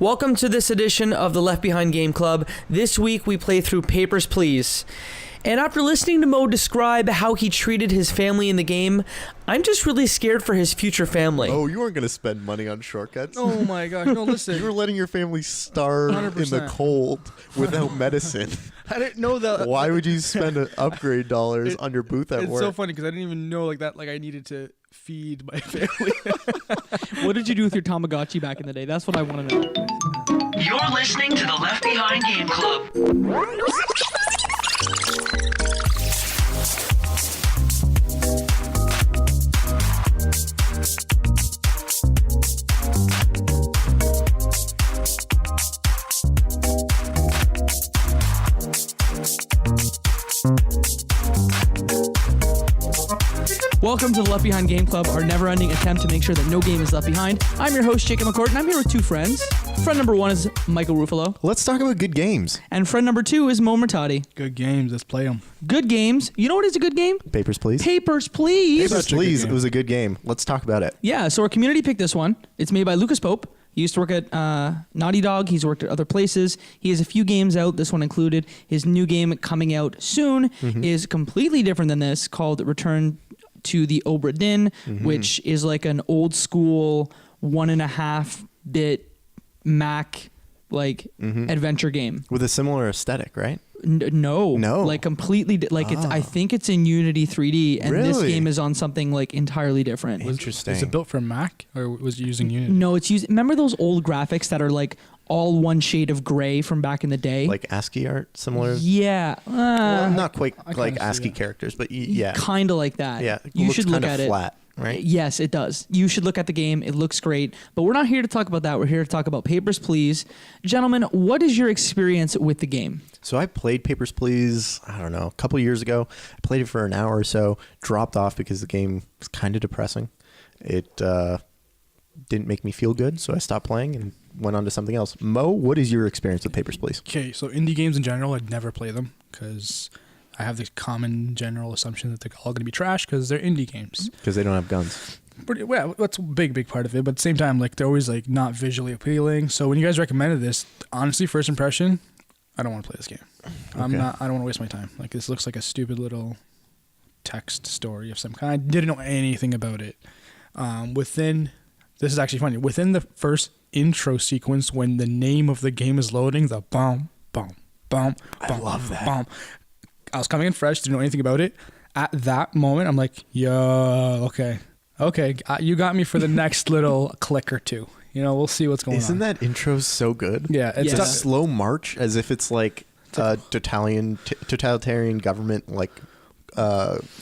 Welcome to this edition of the Left Behind Game Club. This week we play through Papers, Please. And after listening to Mo describe how he treated his family in the game, I'm just really scared for his future family. Oh, you weren't going to spend money on shortcuts. Oh my gosh, no, listen. You were letting your family starve 100%. in the cold without medicine. I didn't know that. Why would you spend upgrade dollars on your booth at It's work? so funny because I didn't even know like that. Like I needed to feed my family. What did you do with your Tamagochi back in the day? That's what I want to know. You're listening to the Left Behind Game Club. Welcome to the Left Behind Game Club, our never-ending attempt to make sure that no game is left behind. I'm your host, Jacob McCourt, and I'm here with two friends. Friend number one is Michael Ruffolo, Let's talk about good games. and friend number two is Mo Murtadi. Good games. Let's play them. Good games. You know what is a good game? Papers, Please. Papers, Please. Papers, Such a good Please. game. It was a good game. Let's talk about it. Yeah, so our community picked this one. It's made by Lucas Pope. He used to work at Naughty Dog. He's worked at other places. He has a few games out, this one included. His new game coming out soon is completely different than this, called Return to the Obra Dinn, which is like an old school 1.5-bit Mac adventure game. With a similar aesthetic, right? No, No. like completely it's. I think it's in Unity 3D, and this Really? game is on something like entirely different. Interesting. Is it built for Mac or was it using Unity? No, it's using. Remember those old graphics that are like all one shade of gray from back in the day? Like ASCII art, similar? Yeah, Well, not quite I like kinda see ASCII that. characters, but yeah. kind of like that. Yeah. It you looks should look kinda at flat, right? Yes, it does. You should look at the game. It looks great. But we're not here to talk about that. We're here to talk about Papers, Please. Gentlemen, what is your experience with the game? So I played Papers, Please, I don't know, a couple years ago. I played it for an hour or so, dropped off because the game was kind of depressing. It didn't make me feel good, so I stopped playing and went on to something else. Mo, what is your experience with Papers, Please? Okay, so indie games in general, I'd never play them because I have this common general assumption that they're all going to be trash because they're indie games. Because they don't have guns. Well, that's a big part of it. But at the same time, like they're always like not visually appealing. So when you guys recommended this, honestly, first impression, I don't want to play this game. I don't want to waste my time. Like this looks like a stupid little text story of some kind. I didn't know anything about it. This is actually funny. Within the first intro sequence, when the name of the game is loading, the boom, boom, boom, I love that. boom. I was coming in fresh, didn't know anything about it. At that moment, I'm like, yo, okay, you got me for the next little click or two. You know, we'll see what's going on. Isn't that intro so good? Yeah, It's Yeah. a slow march as if it's like a totalitarian government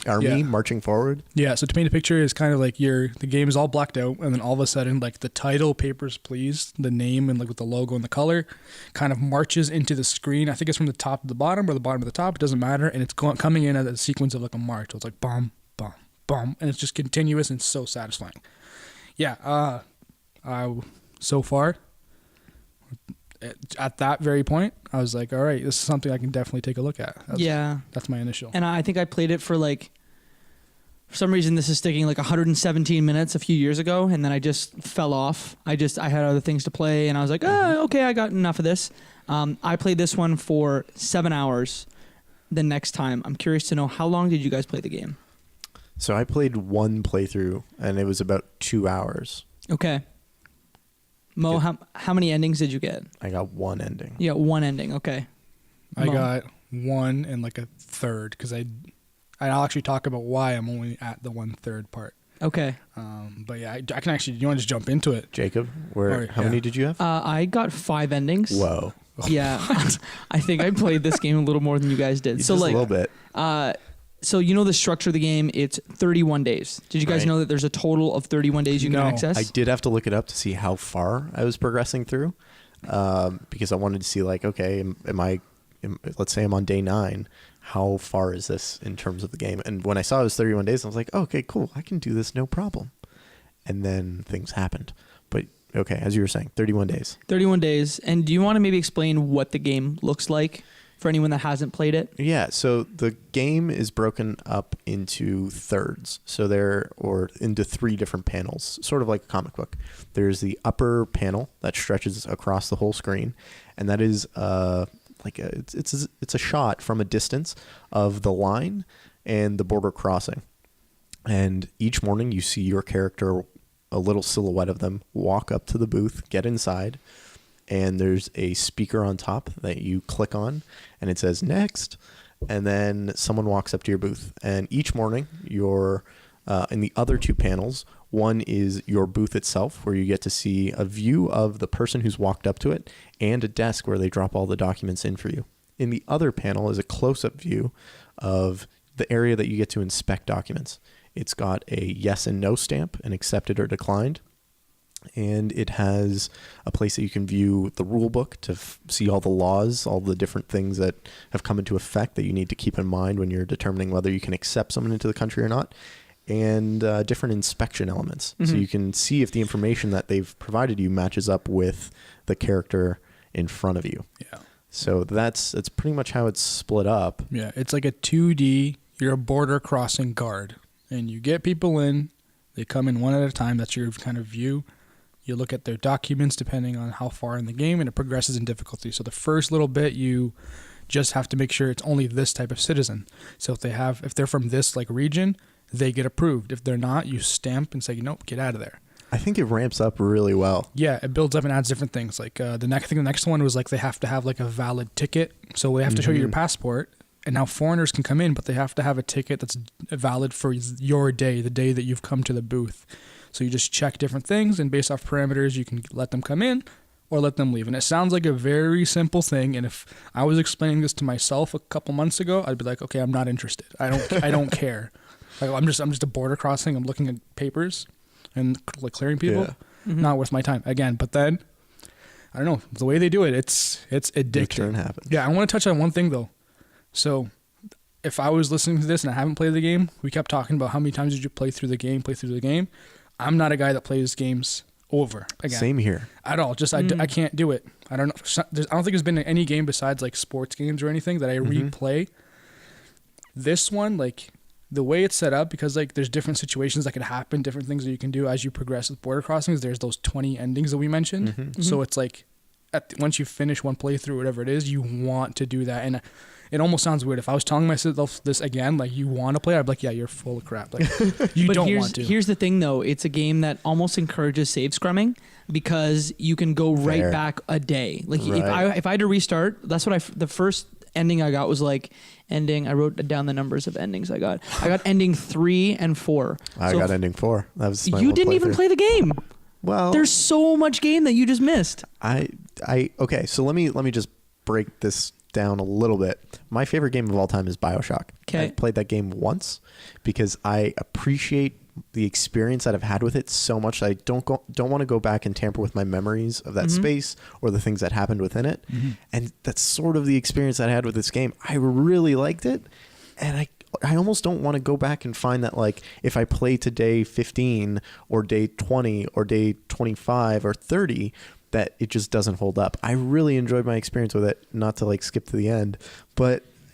army Yeah. marching forward. Yeah, so to paint a picture is kind of like the game is all blacked out, and then all of a sudden, like the title, Papers, Please, the name, and like with the logo and the color, kind of marches into the screen. I think it's from the top to the bottom or the bottom to the top. It doesn't matter, and it's coming in at a sequence of like a march. So it's like bum, bum, bum, and it's just continuous and so satisfying. Yeah, so far, at that very point, I was like, all right, this is something I can definitely take a look at. That's my initial. And I think I played it for like, for some reason this is sticking like 117 minutes a few years ago, and then I just fell off. I had other things to play, and I was like, okay, I got enough of this. I played this one for 7 hours the next time. I'm curious to know, how long did you guys play the game? So I played one playthrough, and it was about 2 hours. Okay. Mo, how many endings did you get? I got one ending. You got one ending, okay. I Mo. got one and like a third because I'll actually talk about why I'm only at the 1/3 part. Okay. But yeah, I can actually. You want to just jump into it? Jacob, Alright, how yeah. many did you have? I got 5 endings. Whoa. Yeah. I think I played this game a little more than you guys did. Just a little bit. So you know the structure of the game, it's 31 days. Did you guys Right. know that there's a total of 31 days you No. can access? I did have to look it up to see how far I was progressing through, because I wanted to see like, okay, let's say I'm on day 9, how far is this in terms of the game? And when I saw it was 31 days, I was like, oh, okay, cool, I can do this no problem. And then things happened. But okay, as you were saying, 31 days. 31 days. And do you want to maybe explain what the game looks like? for anyone that hasn't played it? Yeah, so the game is broken up into thirds. Or into 3 different panels, sort of like a comic book. There's the upper panel that stretches across the whole screen, and that is it's a shot from a distance of the line and the border crossing. And each morning you see your character, a little silhouette of them, walk up to the booth, get inside, and there's a speaker on top that you click on, and it says next, and then someone walks up to your booth. And each morning you're in the other 2 panels. One is your booth itself, where you get to see a view of the person who's walked up to it and a desk where they drop all the documents in for you. In the other panel is a close-up view of the area that you get to inspect documents. It's got a yes and no stamp, an accepted or declined. And it has a place that you can view the rule book to see all the laws, all the different things that have come into effect that you need to keep in mind when you're determining whether you can accept someone into the country or not, and different inspection elements. Mm-hmm. So you can see if the information that they've provided you matches up with the character in front of you. Yeah. So that's pretty much how it's split up. Yeah, it's like a 2D, you're a border crossing guard, and you get people in, they come in one at a time, that's your kind of view. You look at their documents depending on how far in the game, and it progresses in difficulty. So the first little bit, you just have to make sure it's only this type of citizen. So if they're from this like region, they get approved. If they're not, you stamp and say, nope, get out of there. I think it ramps up really well. Yeah, it builds up and adds different things. Like the next one was like they have to have like a valid ticket. So they have to show you your passport. And now foreigners can come in, but they have to have a ticket that's valid for your day, the day that you've come to the booth. So you just check different things, and based off parameters, you can let them come in or let them leave. And it sounds like a very simple thing. And if I was explaining this to myself a couple months ago, I'd be like, okay, I'm not interested. I don't care. Like, I'm just a border crossing. I'm looking at papers and like clearing people. Yeah. Mm-hmm. Not worth my time again. But then I don't know, the way they do it, it's addicting. Your turn happens. Yeah, I want to touch on one thing though. So if I was listening to this and I haven't played the game, we kept talking about how many times did you play through the game. I'm not a guy that plays games over again. Same here. At all. Just I can't do it. I don't know. I don't think there's been any game besides like sports games or anything that I replay. This one, like the way it's set up, because like there's different situations that could happen, different things that you can do as you progress with border crossings. There's those 20 endings that we mentioned. Mm-hmm. So it's like once you finish one playthrough, whatever it is, you want to do that. And it almost sounds weird. If I was telling myself this again, like you want to play, I'd be like, yeah, you're full of crap. Like you don't want to. Here's the thing though. It's a game that almost encourages save scrumming because you can go right back a day. Like if I had to restart, that's what the first ending I got was like I wrote down the numbers of endings I got. I got ending 3 and 4. I got ending 4. That was my You didn't even play the game. Well, there's so much game that you just missed. Okay, so let me just break this down a little bit. My favorite game of all time is BioShock. Okay. I've played that game once because I appreciate the experience that I've had with it so much that I don't want to go back and tamper with my memories of that space or the things that happened within it. Mm-hmm. And that's sort of the experience that I had with this game. I really liked it, and I almost don't want to go back and find that, like, if I play to day 15 or day 20 or day 25 or 30, that it just doesn't hold up. I really enjoyed my experience with it, not to like skip to the end,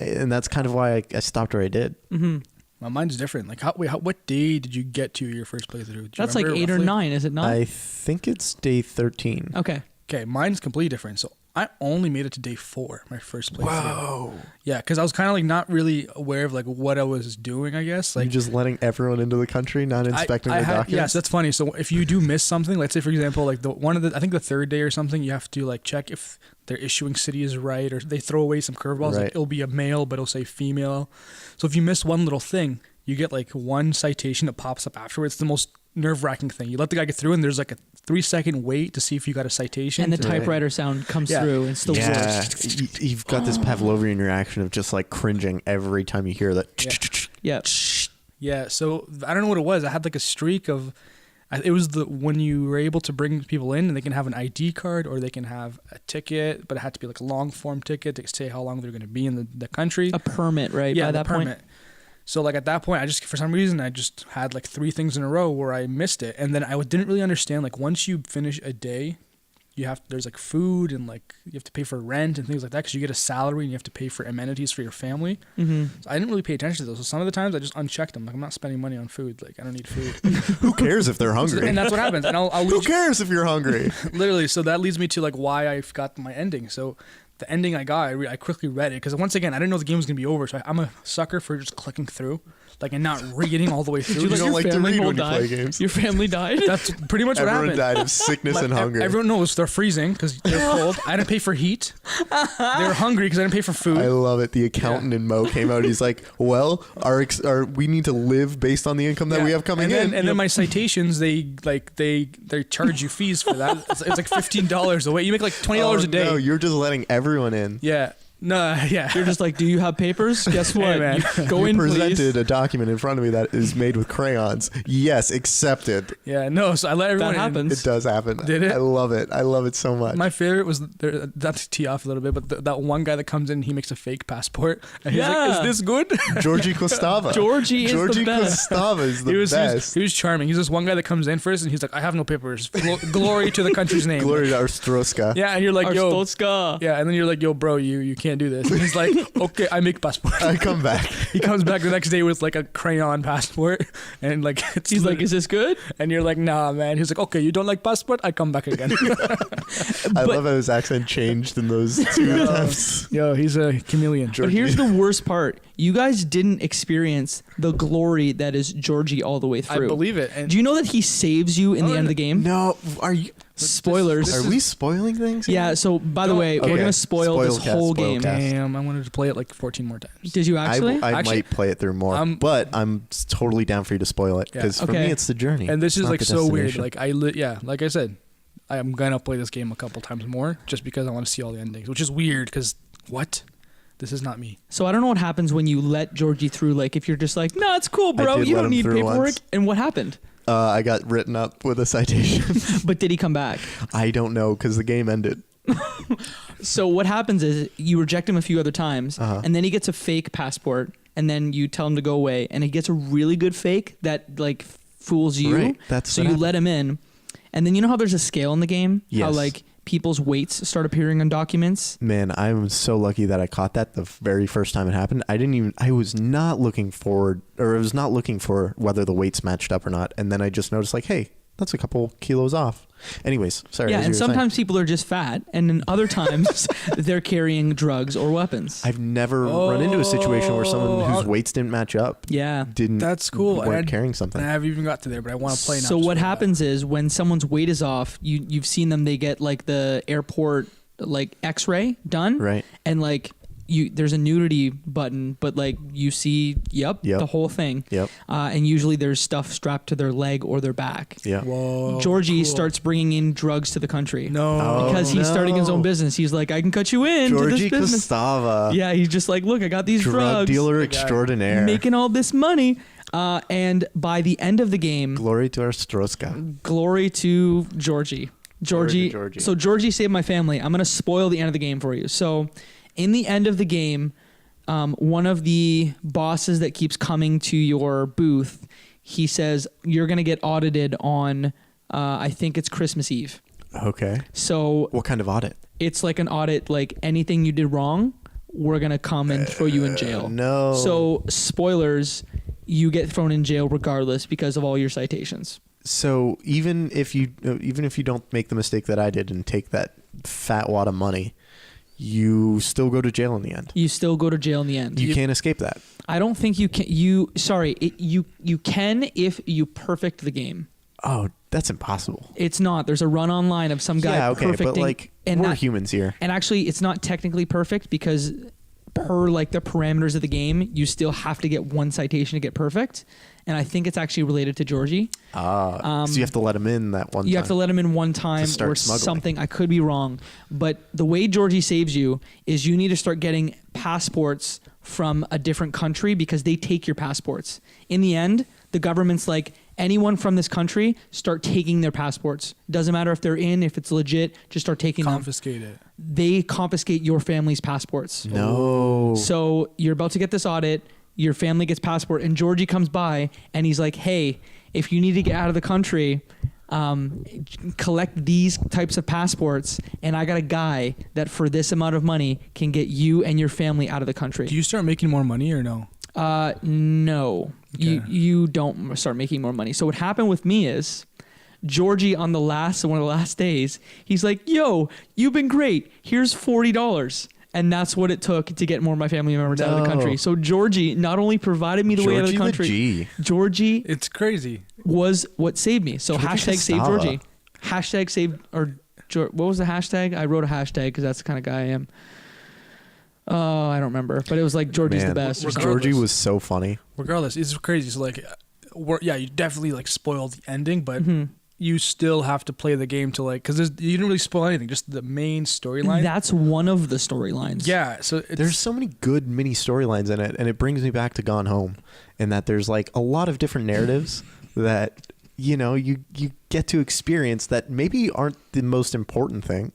and that's kind of why I stopped where I did. Mm-hmm. Well, mine's different. Like, what day did you get to your first playthrough? That's like 8 or 9, is it not? I think it's day 13. Okay, mine's completely different. So I only made it to day 4, my first playthrough. Whoa. Yeah, because I was kind of like not really aware of like what I was doing, I guess. Like, you're just letting everyone into the country, not inspecting their documents? Yes, that's funny. So if you do miss something, let's say for example, like I think the third day or something, you have to like check if their issuing city is right, or they throw away some curveballs. Right. Like it'll be a male, but it'll say female. So if you miss one little thing, you get like one citation that pops up afterwards. It's the most nerve-wracking thing. You let the guy get through, and there's like a 3-second wait to see if you got a citation. And the typewriter sound comes through. And still works. You've got this Pavlovian reaction of just like cringing every time you hear that. Yeah. So I don't know what it was. I had like a streak of. It was when you were able to bring people in, and they can have an ID card or they can have a ticket, but it had to be like a long form ticket to say how long they're going to be in the country. A permit, right? Yeah, by that permit. Point. So like at that point, for some reason, I just had like 3 things in a row where I missed it. And then I didn't really understand, like once you finish a day, there's like food and like you have to pay for rent and things like that because you get a salary and you have to pay for amenities for your family. Mm-hmm. So I didn't really pay attention to those. So some of the times I just unchecked them. Like I'm not spending money on food. Like I don't need food. Who cares if they're hungry? And that's what happens. And I'll Who cares if you're hungry? literally. So that leads me to like why I got my ending. So the ending I got, I quickly read it because once again I didn't know the game was gonna be over. So I'm a sucker for just clicking through, like and not reading all the way through. You let don't your like to family read all when you die? play games. Your family died? That's pretty much what Everyone happened. died of sickness and hunger. Everyone knows they're freezing because they're cold. I didn't pay for heat. They're hungry because I didn't pay for food. I love it. The accountant in Mo came out. He's like, "Well, we need to live based on the income that we have coming in." And then my citations, they charge you fees for that. It's like $15 a way. You make like $20 a day. No, you're just letting everyone in. Yeah. No. Yeah. You're just like, do you have papers? Guess what? man. You go You in, presented please. a document in front of me that is made with crayons. Yes, accepted. Yeah. No. So I let everyone That in. happens. It does happen. Did it? I love it. I love it so much. My favorite was not to tee off a little bit, but that one guy that comes in, he makes a fake passport, and he's like, "Is this good?" Jorji Costava. Jorji is the best. Costava is the best. He was charming. He's this one guy that comes in first, and he's like, "I have no papers. Glory to the country's name." Glory to Arstotzka. Yeah, and you're like, "Yo." Arstotzka. Yeah, and then you're like, "Yo, bro, you can't do this." And he's like, "Okay, I make passport." I come back. He comes back the next day with like a crayon passport, and like He's like, is this good? and you're like, "Nah, man." He's like, "Okay, you don't like passport? I come back again." I love how his accent changed in those two attempts. Yo, he's a chameleon. But here's the worst part. You guys didn't experience the glory that is Jorji all the way I through. believe it. And Do you know that he saves you in the Oh, end of the game? No, are you? Spoilers. Are we spoiling things? here? Yeah, so by the Don't- way, okay. we're going to spoil this Spoilcast, whole spoilcast. game. damn, I wanted to play it like 14 more times. Did you actually? I Actually, might play it through more, but I'm totally down for you to spoil it because for Okay. me it's the journey. And this It's is not like the so weird. destination. Like like I said, I'm gonna play this game a couple times more just because I want to see all the endings, which is weird because what? This is not me. So I don't know what happens when you let Jorji through. Like if you're just like, no, it's cool, bro. did You let don't him need through paperwork. once. And what happened? I got written up with a citation. But did he come back? I don't know because the game ended. So what happens is you reject him a few other times, and then he gets a fake passport, and then you tell him to go away, and he gets a really good fake that like fools you. Right, that's so what you happened. let him in, and then you know how there's a scale in the game. How Yes. like people's weights start appearing on documents. Man, I'm so lucky that I caught that the very first time it happened. I was not looking for whether the weights matched up or not. And then I just noticed like, hey, that's a couple kilos off. Anyways, sorry. Yeah, as you and were saying. sometimes people are just fat, and then other times they're carrying drugs or weapons. I've never run into a situation where someone whose weights didn't match up Yeah. didn't. That's cool. Weren't carrying something. And I haven't even got to there, but I want to play now. So just what for that. happens is when someone's weight is off, you've seen them. They get like the airport like X-ray done, Right. And like there's a nudity button, but like you see, Yep. the whole thing. Yep. And usually there's stuff strapped to their leg or their back. Yeah. Whoa. Georgie cool. starts bringing in drugs to the country. No. Because he's starting his own no. business. He's like, I can cut you in to Jorji this business. Costava. Yeah, he's just like, look, I got these Drug drugs. dealer extraordinaire. Making all this money. And by the end of the game, Glory to Arstotzka. glory to Georgie. Glory to Georgie. So Georgie saved my family. I'm going to spoil the end of the game for you. So in the end of the game, one of the bosses that keeps coming to your booth, he says, you're going to get audited on, I think it's Christmas Eve. Okay. So What kind of audit? it's like an audit, like anything you did wrong, we're going to come and throw you in jail. No. So spoilers, you get thrown in jail regardless because of all your citations. So even if you don't make the mistake that I did and take that fat wad of money, you still go to jail in the end. You still go to jail in the end. You can't escape that. I don't think you can. You can if you perfect the game. Oh, that's impossible. It's not. There's a run online of some guy Yeah, okay, perfecting. but like and we're that- humans here. And actually, it's not technically perfect because per like the parameters of the game, you still have to get one citation to get perfect. And I think it's actually related to Georgie. So you have to let him in that one time. You have to let him in one time start or smuggling. something. I could be wrong. But the way Georgie saves you is you need to start getting passports from a different country because they take your passports. In the end, the government's like, anyone from this country, start taking their passports. Doesn't matter if they're if it's legit, just start taking them. Confiscate it. They confiscate your family's passports. No. So you're about to get this audit. Your family gets passport, and Georgie comes by, and he's like, "Hey, if you need to get out of the country, collect these types of passports, and I got a guy that for this amount of money can get you and your family out of the country. Do you start making more money or no? No. Okay. You don't start making more money. So what happened with me is Jorji on one of the last days, he's like, yo, you've been great. Here's $40. And that's what it took to get more of my family members out of the country. So Jorji not only provided me the way out of the country, Jorji It's crazy. was what saved me. So Jorji hashtag save Costava. Jorji. Hashtag save, what was the hashtag? I wrote a hashtag because that's the kind of guy I am. Oh, I don't remember. But it was like Jorji's the best. Or something. Georgie was so funny. Regardless, it's crazy. So like, you definitely like spoiled the ending, but you still have to play the game to like, because you didn't really spoil anything, just the main storyline. That's one of the storylines. Yeah, so There's so many good mini storylines in it, and it brings me back to Gone Home, in that there's like a lot of different narratives that you get to experience that maybe aren't the most important thing,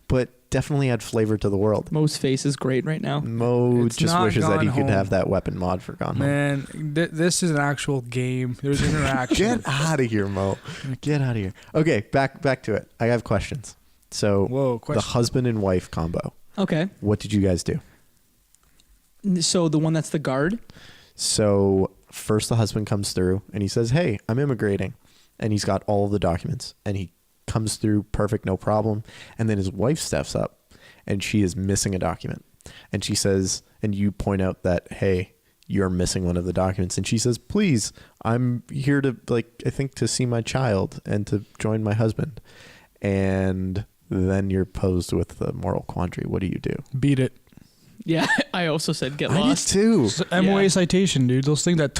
but definitely add flavor to the world. Mo's face is great right now. Mo It's just not wishes that he Gone could Home. have that weapon mod for Gone Home. Man, this is an actual game. There's interaction. Get out of here, Mo. Get out of here. Okay, back to it. I have questions. So, Whoa, the husband and wife combo. Okay. What did you guys do? So the one that's the guard? So, first the husband comes through and he says, "Hey, I'm immigrating." And he's got all of the documents and he comes through perfect, no problem. And then his wife steps up and she is missing a document. And she says, and you point out that, "Hey, you're missing one of the documents." And she says, "Please, I'm here to I think to see my child and to join my husband." And then you're posed with the moral quandary. What do you do? Beat it. Yeah, I also said get I did lost. too. It's MOA Yeah. citation, dude. Those things that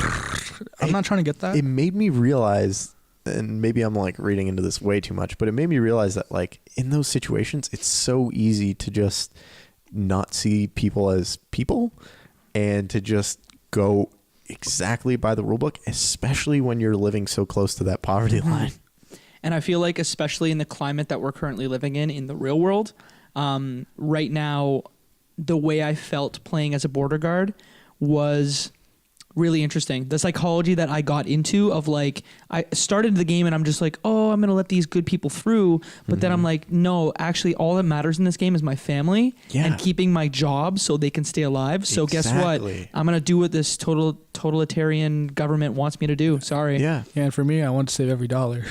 I'm not trying to get that. It made me realize, and maybe I'm reading into this way too much, but it made me realize that in those situations, it's so easy to just not see people as people and to just go exactly by the rule book, especially when you're living so close to that poverty line. And I feel like, especially in the climate that we're currently living in the real world, right now, the way I felt playing as a border guard was really interesting. The psychology that I got into of I started the game and I'm just like, oh, I'm going to let these good people through. But then I'm like, no, actually all that matters in this game is my family and keeping my job so they can stay alive. So guess what? I'm going to do what this totalitarian government wants me to do. Sorry. Yeah. And for me, I want to save every dollar.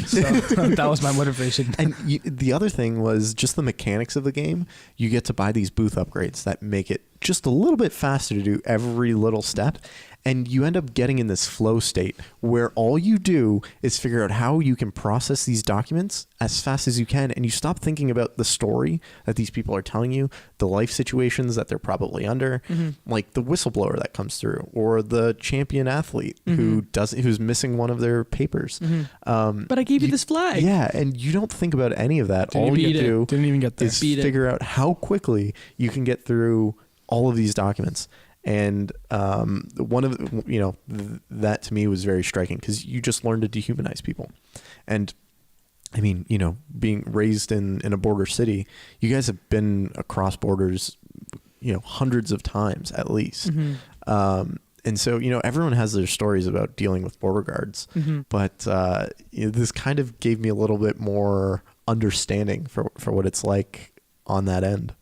So that was my motivation. And the other thing was just the mechanics of the game. You get to buy these booth upgrades that make it just a little bit faster to do every little step. And you end up getting in this flow state where all you do is figure out how you can process these documents as fast as you can. And you stop thinking about the story that these people are telling you, the life situations that they're probably under, like the whistleblower that comes through or the champion athlete who's missing one of their papers. But I gave you this flag. Yeah, and you don't think about any of that. All you do Didn't even get there. is figure out how quickly you can get through all of these documents. And one of that to me was very striking because you just learn to dehumanize people. And I mean, being raised in a border city, you guys have been across borders, hundreds of times at least. And so, everyone has their stories about dealing with border guards, but this kind of gave me a little bit more understanding for what it's like on that end.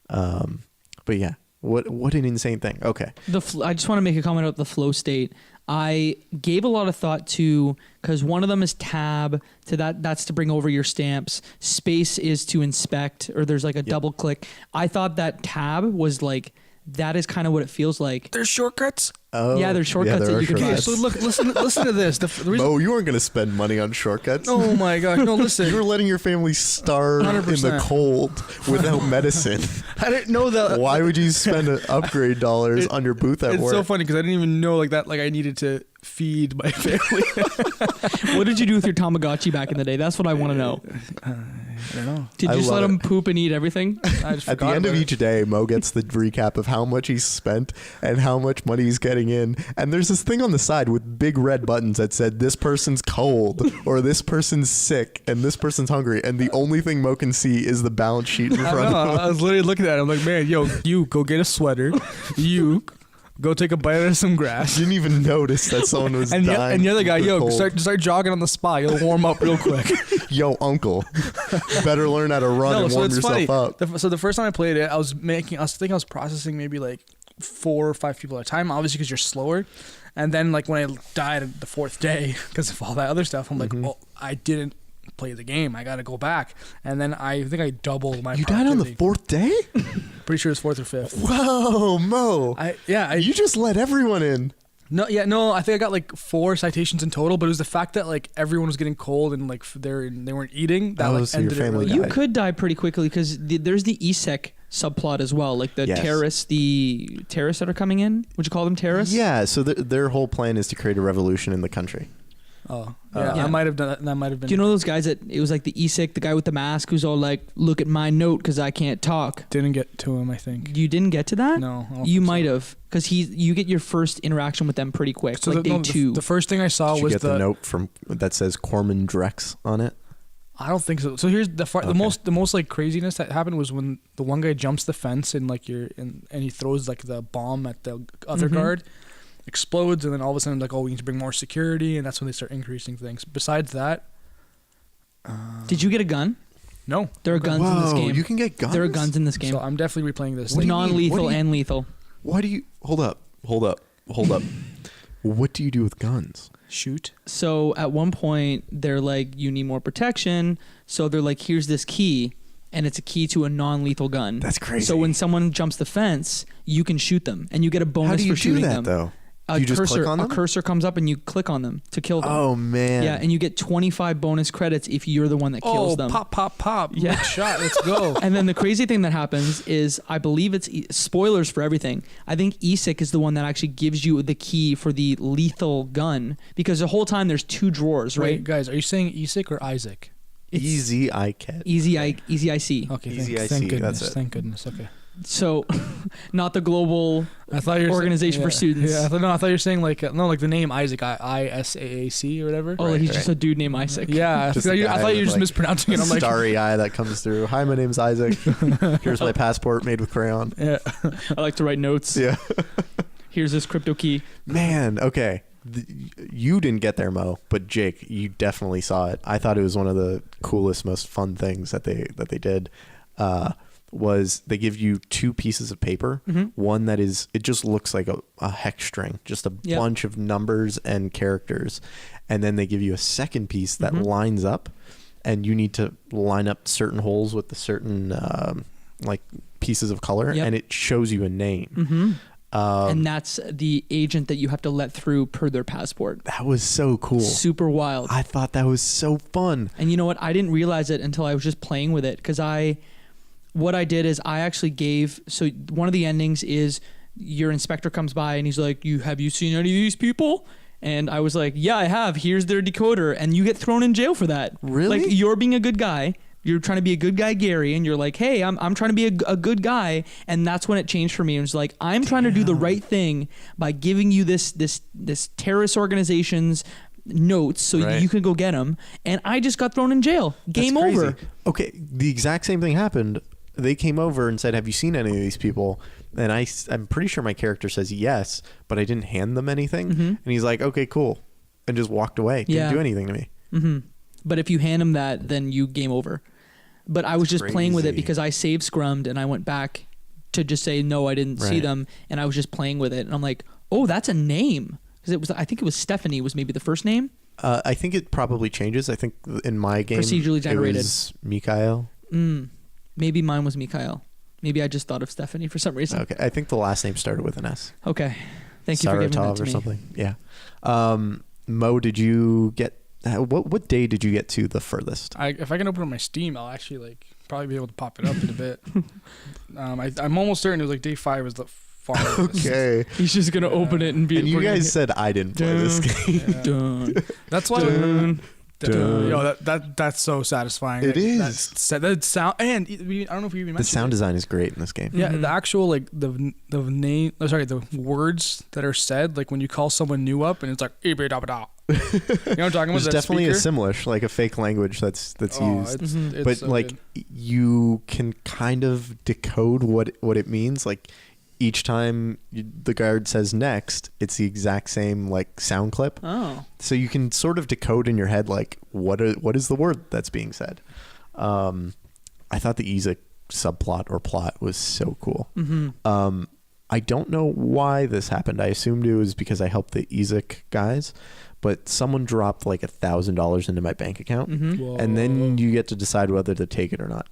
But yeah. What an insane thing. Okay. I just want to make a comment about the flow state. I gave a lot of thought to, because one of them is tab, that's to bring over your stamps. Space is to inspect, or there's a double click. I thought that tab was that is kind of what it feels like. There's shortcuts. Oh, yeah, there's shortcuts that you can Okay, use. so listen to this. The reason, Mo, you weren't going to spend money on shortcuts. oh my gosh, no, listen. You were letting your family starve in the 100%. cold without medicine. I didn't know that. Why would you spend upgrade dollars on your booth at It's work? so funny because I didn't even know that I needed to feed my family. What did you do with your Tamagotchi back in the day? That's what I want to know. I don't know. Did I you just let love him it. poop and eat everything? I just At the forgot end of about each day, Mo gets the recap of how much he's spent and how much money he's getting in. And there's this thing on the side with big red buttons that said, this person's cold or this person's sick and this person's hungry. And the only thing Mo can see is the balance sheet in I front know. of him. I was literally looking at it. I'm like, man, yo, you go get a sweater. You Go take a bite out of some grass. Didn't even notice that someone was And dying. and the other guy, from the yo, cold. start jogging on the spot. You'll warm up real quick. Yo, uncle, better learn how to run and warm yourself up. So the first time I played it, I think I was processing maybe like 4 or 5 people at a time, obviously because you're slower. And then like when I died the 4th day because of all that other stuff, I'm like, oh, I didn't play the game. I got to go back. And then I think I doubled my. You died on the 4th day? Pretty sure it's 4th or 5th. Whoa, Mo! You just let everyone in. No, I think I got like 4 citations in total, but it was the fact that like everyone was getting cold and like they weren't eating. That like so your ended it family really You died. could die pretty quickly because there's the EZIC subplot as well, like the Yes. terrorists that are coming in. Would you call them terrorists? Yeah, so their whole plan is to create a revolution in the country. Oh, yeah, Yeah. I might have done that. That might have been. Do you know those guys that it was like the EZIC, the guy with the mask who's all like, "Look at my note because I can't talk." Didn't get to him, I think. You didn't get to that? No, I don't You think might so. have because you get your first interaction with them pretty quick, like day 2. The first thing I saw Did you was get the note from that says Corman Drex on it? I don't think so. So here's the Okay. the most like craziness that happened was when the one guy jumps the fence and like and he throws like the bomb at the other Mhm. guard, explodes, and then all of a sudden like, oh, we need to bring more security, and that's when they start increasing things. Besides that, Did you get a gun? no. There are guns in this Whoa, game. you can get guns? There are guns in this game. So I'm definitely replaying this. What do you mean? Non-lethal What do you- and lethal. Why do you... Hold up. What do you do with guns? Shoot. So at one point, they're like, you need more protection. So they're like, here's this key, and it's a key to a non-lethal gun. That's crazy. So when someone jumps the fence, you can shoot them, and you get a bonus How do you for shooting do that, them. though? A You just cursor, click on a them? cursor comes up, and you click on them to kill them. Oh, man. Yeah, and you get 25 bonus credits if you're the one that kills them. Pop, pop, pop. Yeah. Good shot. Let's go. And then the crazy thing that happens is, I believe it's spoilers for everything. I think EZIC is the one that actually gives you the key for the lethal gun because the whole time there's 2 drawers, right? Wait, guys, are you saying EZIC or Isaac? It's EZIC. Easy IC. Okay, Easy thank IC, goodness. that's it. Thank goodness. Okay. So, not the global I thought you were organization for students. Yeah, I thought you were saying like like the name Isaac, ISAAC or whatever. Oh, Right, he's right. just a dude named Isaac. Yeah, I Just thought a you guy were with, just like, mispronouncing it. I'm like, Starry eye that comes through. Hi, my name's Isaac. Here's my passport made with crayon. yeah. I like to write notes. Yeah. Here's this crypto key. Man, okay. You didn't get there, Mo, but Jake, you definitely saw it. I thought it was one of the coolest, most fun things that they did. Was they give you 2 pieces of paper. One that is, it just looks like a hex string, just a Yep. bunch of numbers and characters. And then they give you a second piece that lines up, and you need to line up certain holes with the certain like pieces of color, Yep. and it shows you a name. And that's the agent that you have to let through per their passport. That was so cool. Super wild. I thought that was so fun. And you know what? I didn't realize it until I was just playing with it because what I did is I actually gave, so one of the endings is your inspector comes by and he's like, have you seen any of these people? And I was like, yeah, I have. Here's their decoder. And you get thrown in jail for that. Really? Like, you're being a good guy. You're trying to be a good guy, Gary, and you're like, hey, I'm trying to be a good guy. And that's when it changed for me. It was like, I'm trying to do the right thing by giving you this terrorist organization's notes so Right. you can go get them. And I just got thrown in jail. Game That's crazy. over. Okay, the exact same thing happened. They came over and said, have you seen any of these people? And I'm pretty sure my character says yes, but I didn't hand them anything. And he's like, okay, cool. And just walked away. Didn't Yeah. do anything to me. But if you hand him that, then you game over. But I was just playing with it crazy. because I saved scrummed and I went back to just say, no, I didn't see Right. them. And I was just playing with it. And I'm like, oh, that's a name. Because I think it was Stephanie was maybe the first name. I think it probably changes. I think in my game, Procedurally generated. it was Mikhail. Maybe mine was Mikhail. Maybe I just thought of Stephanie for some reason. Okay, I think the last name started with an S. Okay. Thank you for giving that Saratov to or me. something. Yeah. Mo, did you get... What day did you get to the furthest? If I can open up my Steam, I'll actually like probably be able to pop it up in a bit. I'm almost certain it was like day 5 was the farthest. Okay. He's just going to open it and be... And you we're gonna guys hit- said I didn't play this game. Yeah. Dun, That's why. dun, Dun. Yo, that's so satisfying. It is. That sound, and I don't know if you even mentioned The sound it. design is great in this game. Yeah, Mhm. the actual like the name. The words that are said, like when you call someone new up, and it's like you know what I'm talking about? There's That definitely a speaker? Simlish, like a fake language that's used. It's But so like good. you can kind of decode what it means. Like each time the guard says next, it's the exact same like sound clip. Oh. So you can sort of decode in your head like what is the word that's being said. I thought the EZIC subplot or plot was so cool. I don't know why this happened. I assumed it was because I helped the EZIC guys, but someone dropped like $1,000 into my bank account, and then you get to decide whether to take it or not.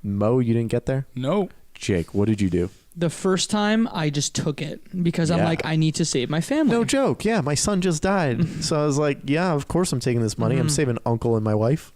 Mo, you didn't get there? No. Jake, what did you do? The first time I just took it because I'm Yeah. like, I need to save my family. No joke. Yeah, my son just died. So I was like, yeah, of course I'm taking this money. I'm saving uncle and my wife.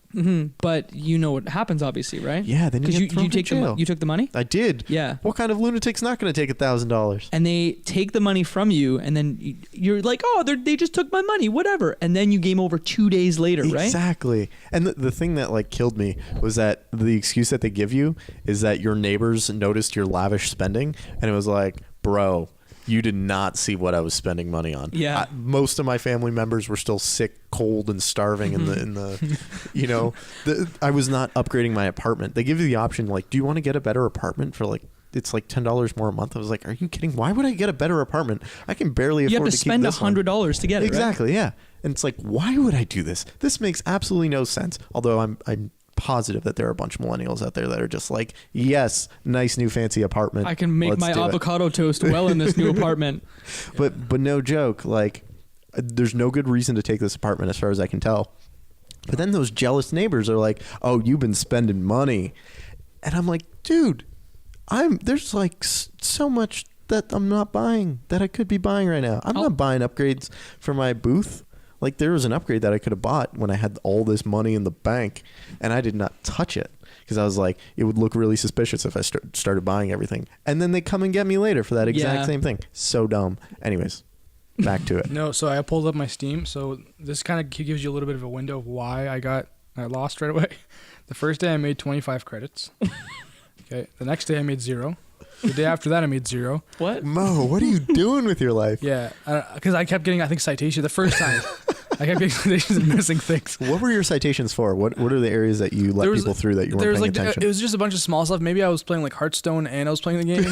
But you know what happens, obviously, right? Yeah, then you Because get thrown you in take jail. you took the money. I did. Yeah. What kind of lunatic's not going to take $1,000? And they take the money from you, and then you're like, oh, they just took my money, whatever. And then you game over 2 days later, right? Exactly. And the thing that like killed me was that the excuse that they give you is that your neighbors noticed your lavish spending, and it was like, bro, you did not see what I was spending money on. Yeah. Most of my family members were still sick, cold, and starving in the you know, I was not upgrading my apartment. They give you the option like, do you want to get a better apartment for like, it's like $10 more a month. I was like, are you kidding? Why would I get a better apartment? I can barely afford You have to keep spend this one. $100 to get it, Exactly, yeah. And it's like, why would I do this? This makes absolutely no sense. Although I'm positive that there are a bunch of millennials out there that are just like, yes, nice new fancy apartment. I can make Let's my do it. avocado toast well in this new apartment. But no joke, like there's no good reason to take this apartment as far as I can tell. But then those jealous neighbors are like, oh, you've been spending money. And I'm like, dude, there's like so much that I'm not buying that I could be buying right now. I'm not buying upgrades for my booth. Like there was an upgrade that I could have bought when I had all this money in the bank, and I did not touch it because I was like, it would look really suspicious if I started buying everything. And then they come and get me later for that exact same thing. So dumb. Anyways, back to it. No, so I pulled up my Steam. So this kind of gives you a little bit of a window of why I lost right away. The first day I made 25 credits. Okay. The next day I made 0. The day after that I made 0. What? Mo, what are you doing with your life? Yeah, because I kept getting, I think, citation the first time. I kept getting citations and missing things. What were your citations for? What are the areas that you let people through that you weren't paying attention? It was just a bunch of small stuff. Maybe I was playing like Hearthstone and I was playing the game.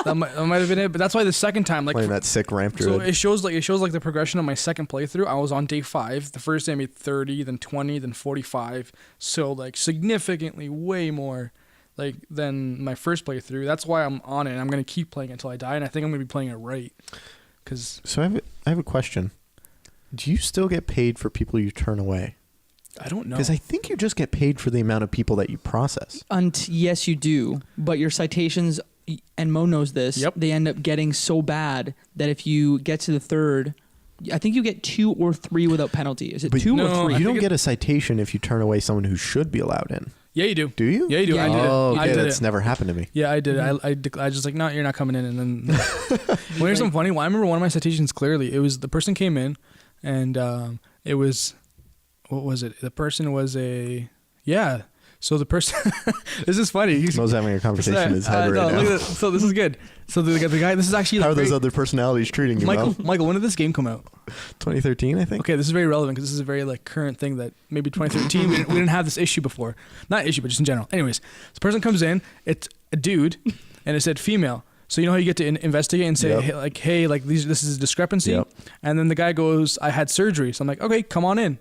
that might have been it. But that's why the second time, like playing that sick ramp so druid. it shows like the progression of my second playthrough. I was on day 5. The first day I made 30, then 20, then 45. So like significantly way more like than my first playthrough. That's why I'm on it. And I'm gonna keep playing until I die, and I think I'm gonna be playing it right. So I have a question. Do you still get paid for people you turn away? I don't know. Because I think you just get paid for the amount of people that you process. Yes, you do. But your citations, and Mo knows this, they end up getting so bad that if you get to the third, I think you get 2 or 3 without penalty. Is it 2 or 3? You don't get a citation if you turn away sommone who should be allowed in. Yeah, you do. Do you? Yeah, you do. Yeah, I did it. Okay, I did that's it. never happened to me. Yeah, I did. I just like, no, you're not coming in. And then when here's something funny. Well, I remember one of my citations clearly. It was the person came in, and it was, what was it? The person was So the person, this is funny. Mo's having a conversation in his head right now. Look at this. So this is good. So the guy, this is actually How like are those other personalities treating you, Mo? Michael, when did this game come out? 2013, I think. Okay, this is very relevant because this is a very like current thing that maybe 2013 we didn't have this issue before. Not issue, but just in general. Anyways, this person comes in. It's a dude, and it said female. So you know how you get to investigate and say hey, like this is a discrepancy, and then the guy goes, I had surgery. So I'm like, okay, come on in.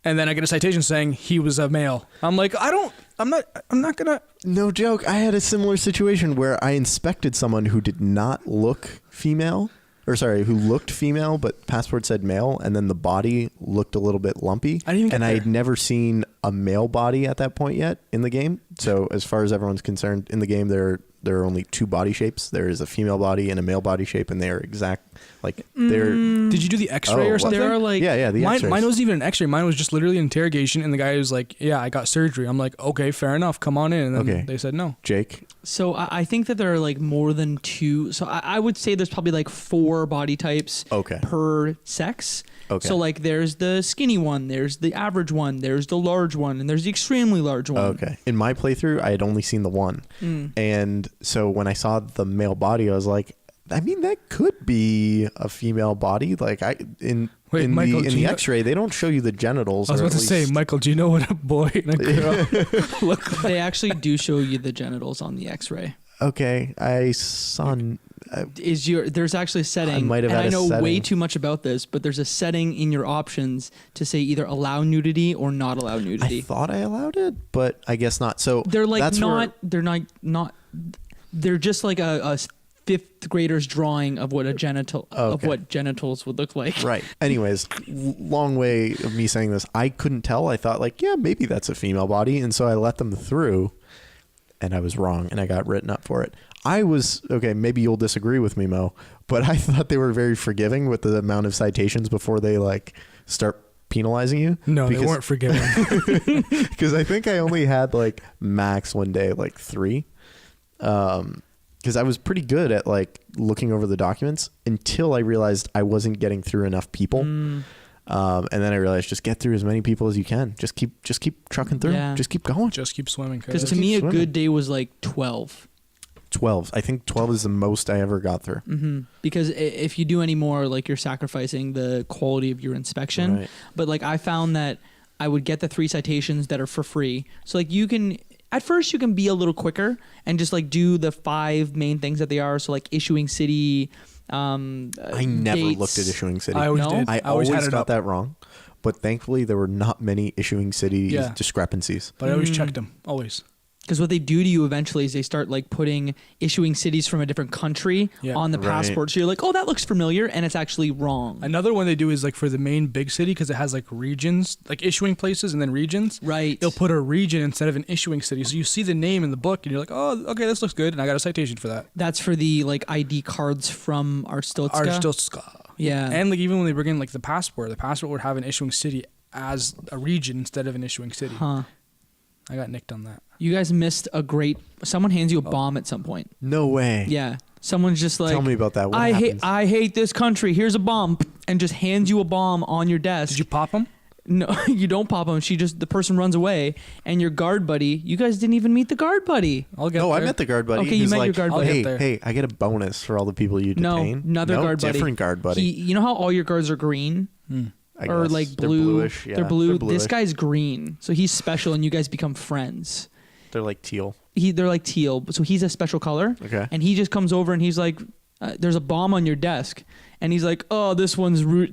And then I get a citation saying he was a male. I'm like, I'm not gonna. No joke. I had a similar situation where I inspected someone who did not look female, who looked female, but passport said male, and then the body looked a little bit lumpy. I didn't even get and there. I had never seen a male body at that point yet in the game. So as far as everyone's concerned, in the game there are only 2 body shapes. There is a female body and a male body shape, and they are exact. Like they're. Did you do the X-ray or something? There are like Yeah, the X-rays. Mine wasn't even an X-ray. Mine was just literally an interrogation, and the guy was like, "Yeah, I got surgery." I'm like, "Okay, fair enough. Come on in." And then they said no. Jake. So I think that there are like more than 2. So I would say there's probably like 4 body types per sex. Okay. So like there's the skinny one, there's the average one, there's the large one, and there's the extremely large one. Okay. In my playthrough, I had only seen the one. And so when I saw the male body, I was like, I mean, that could be a female body. Like in the X-ray, they don't show you the genitals. I was about to say, Michael, do you know what a boy and a girl look like? They actually do show you the genitals on the X-ray. Okay, I saw. There's actually a setting, I might have and had I a know way setting. too much about this, but there's a setting in your options to say either allow nudity or not allow I nudity. thought I allowed it, but I guess not. So They're like that's not. They're not. They're just like a fifth grader's drawing of what a genital of Okay. what genitals would look like. Right. Anyways, long way of me saying this. I couldn't tell. I thought like, yeah, maybe that's a female body, and so I let them through, and I was wrong, and I got written up for it. I was okay. Maybe you'll disagree with me, Mo, but I thought they were very forgiving with the amount of citations before they like start penalizing you. No, they weren't forgiving. Because I think I only had like max one day like 3. Because I was pretty good at like looking over the documents until I realized I wasn't getting through enough people. And then I realized just get through as many people as you can. Just keep trucking through. Yeah. Just keep going. Just keep swimming. Because Cause to me, a swimming. good day was like 12. 12. I think 12 is the most I ever got through. Because if you do any more, like you're sacrificing the quality of your inspection. Right. But like I found that I would get the 3 citations that are for free. So like you can, at first you can be a little quicker and just like do the 5 main things that they are. So like issuing city. I never dates. looked at issuing city. I always No? did. I always always had it got up, that wrong. But thankfully, there were not many issuing city Yeah. discrepancies. but I always checked them. Always. Because what they do to you eventually is they start like putting issuing cities from a different country Yeah. on the Right. passport. So you're like, oh, that looks familiar, and it's actually wrong. Another one they do is like for the main big city because it has like regions, like issuing places and then regions. Right. They'll put a region instead of an issuing city. So you see the name in the book and you're like, oh, okay, this looks good. And I got a citation for that. That's for the like ID cards from Arstotzka. Arstotzka. Yeah. And like even when they bring in like the passport would have an issuing city as a region instead of an issuing city. Huh. I got nicked on that. You guys missed a great. Someone hands you a bomb at some point. No way. Yeah. Someone's just like, Tell me about that. What I happens? hate this country. Here's a bomb, and just hands you a bomb on your desk. Did you pop them? No, you don't pop them. The person runs away, and your guard buddy. You guys didn't even meet the guard buddy. I'll get No, there. I met the guard buddy. Okay, you He's met your like, guard buddy. Hey, I'll get there. hey, I get a bonus for all the people you detain. No, another guard buddy. Different guard buddy. You know how all your guards are green I or guess. like They're blue? bluish. Yeah, They're blue. bluish. This guy's green, so he's special, and you guys become friends. They're like teal. They're like teal, so he's a special color. Okay. And he just comes over and he's like, "There's a bomb on your desk," and he's like, "Oh, this one's really."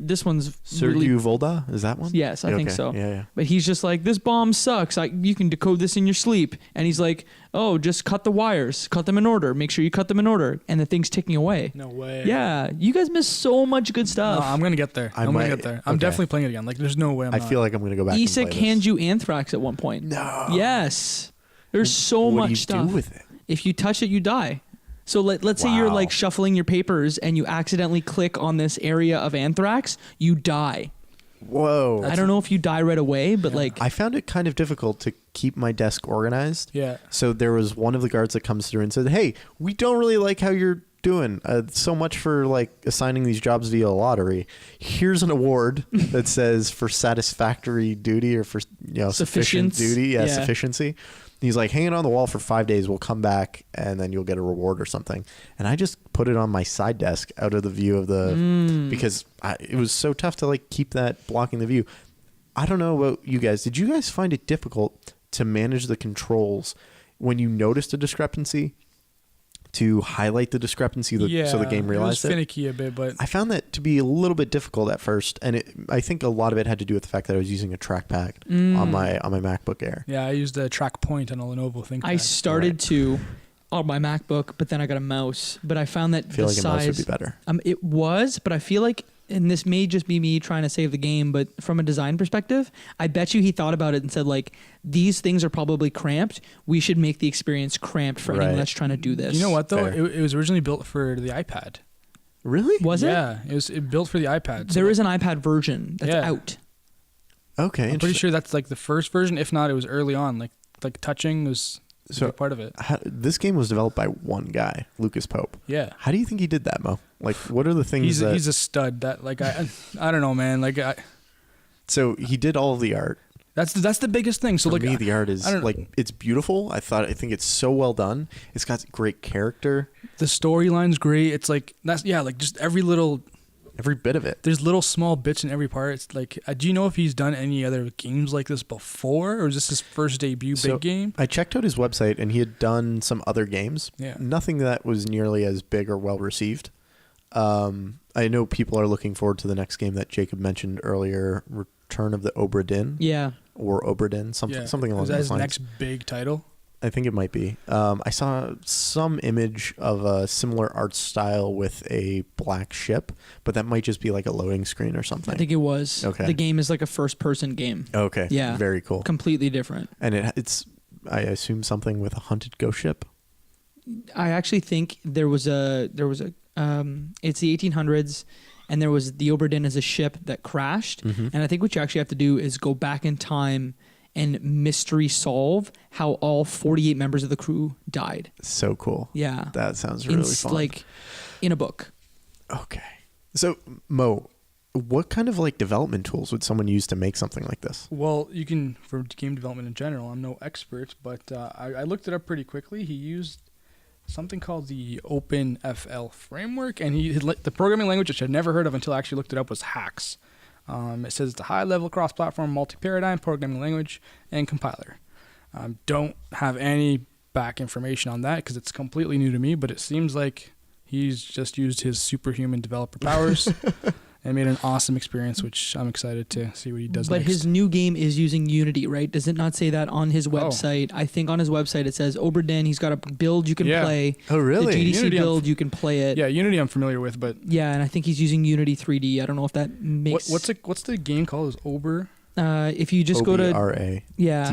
Sergio Volda? Is that one? Yes, I think Okay. so. Yeah. But he's just like, "This bomb sucks. You can decode this in your sleep." And he's like, "Oh, just cut the wires, cut them in order. Make sure you cut them in order." And the thing's ticking away. No way. Yeah, you guys miss so much good No, stuff. I'm gonna get there. I'm gonna get there. I'm okay. definitely playing it again. Like, there's no way. I feel like I'm going to go back EZIC and play hands this. you anthrax at one point. No. Yes. There's so What much do you stuff. do with it? If you touch it, you die. So let's say you're Wow. like shuffling your papers and you accidentally click on this area of anthrax, you die. Whoa. I don't know if you die right away, but like I found it kind of difficult to keep my desk organized. Yeah. So there was one of the guards that comes through and said, "Hey, we don't really like how you're doing. So much for like assigning these jobs via lottery. Here's an award that says for satisfactory duty or for sufficient Sufficiency. duty. Yeah, Yeah. sufficiency." He's like, "Hang it on the wall for 5 days. We'll come back and then you'll get a reward or something." And I just put it on my side desk out of the view of the because it was so tough to like keep that blocking the view. I don't know about you guys. Did you guys find it difficult to manage the controls when you noticed a discrepancy to highlight the discrepancy so the game realized it was it? finicky a bit, but I found that to be a little bit difficult at first, and I think a lot of it had to do with the fact that I was using a trackpad on my MacBook Air. yeah, I used a track point on a Lenovo ThinkPad. I started to on my MacBook, but then I got a mouse. But I found that I feel the like a size mouse would be better. It was, but I feel like, and this may just be me trying to save the game, but from a design perspective, I bet you he thought about it and said, like, these things are probably cramped. We should make the experience cramped for anyone Right. that's trying to do this. You know what though? Fair. It was originally built for the iPad. Really? Was it? Yeah, it was built for the iPad. So There is an iPad version that's Yeah. out. Okay. I'm pretty interesting. sure that's like the first version. If not, it was early on. Like touching was a So- big part of it. This game was developed by one guy, Lucas Pope. Yeah. How do you think he did that, Mo? Like, what are the things He's that... he's a stud. That like I don't know, man. Like So he did all of the art. that's the biggest thing. So For like me, the art is I don't- like it's beautiful. I think it's so well done. It's got great character. the storyline's great. It's like like just every little every bit of it. There's little small bits in every part. It's like, do you know if he's done any other games like this before, or is this his first debut big game? I checked out his website, and he had done some other games. Yeah. Nothing that was nearly as big or well received. I know people are looking forward to the next game that Jacob mentioned earlier, Return of the Obra Dinn. Yeah. Or Obra Dinn, something along those lines. Is that those his lines. next big title? I think it might be. I saw some image of a similar art style with a black ship, but that might just be like a loading screen or something. I think it was. Okay. The game is like a first-person game. Okay. Yeah. Very cool. Completely different. And it's, I assume, something with a hunted ghost ship. I actually think there was a it's the 1800s, and there was the Obra Dinn as a ship that crashed, and I think what you actually have to do is go back in time and mystery solve how all 48 members of the crew died. So cool. Yeah. That sounds really fun. Like in a book. Okay. So, Mo, what kind of like development tools would someone use to make something like this? Well, you can, for game development in general, I'm no expert, but I looked it up pretty quickly. He used something called the OpenFL framework, and the programming language, which I'd never heard of until I actually looked it up, was HAX. It says it's a high-level cross-platform multi-paradigm programming language and compiler. Don't have any back information on that because it's completely new to me, but it seems like he's just used his superhuman developer powers and made an awesome experience, which I'm excited to see what he does But next. his new game is using Unity, right? Does it not say that on his website? I think on his website it says Obra Dinn, he's got a build you can play. Oh, really? The GDC Unity, build, you can play it. Yeah, Unity I'm familiar with, but Yeah, and I think he's using Unity 3D. I don't know if that makes... what's the game called? Is Ober? If you just go to... OBRADINN. Yeah.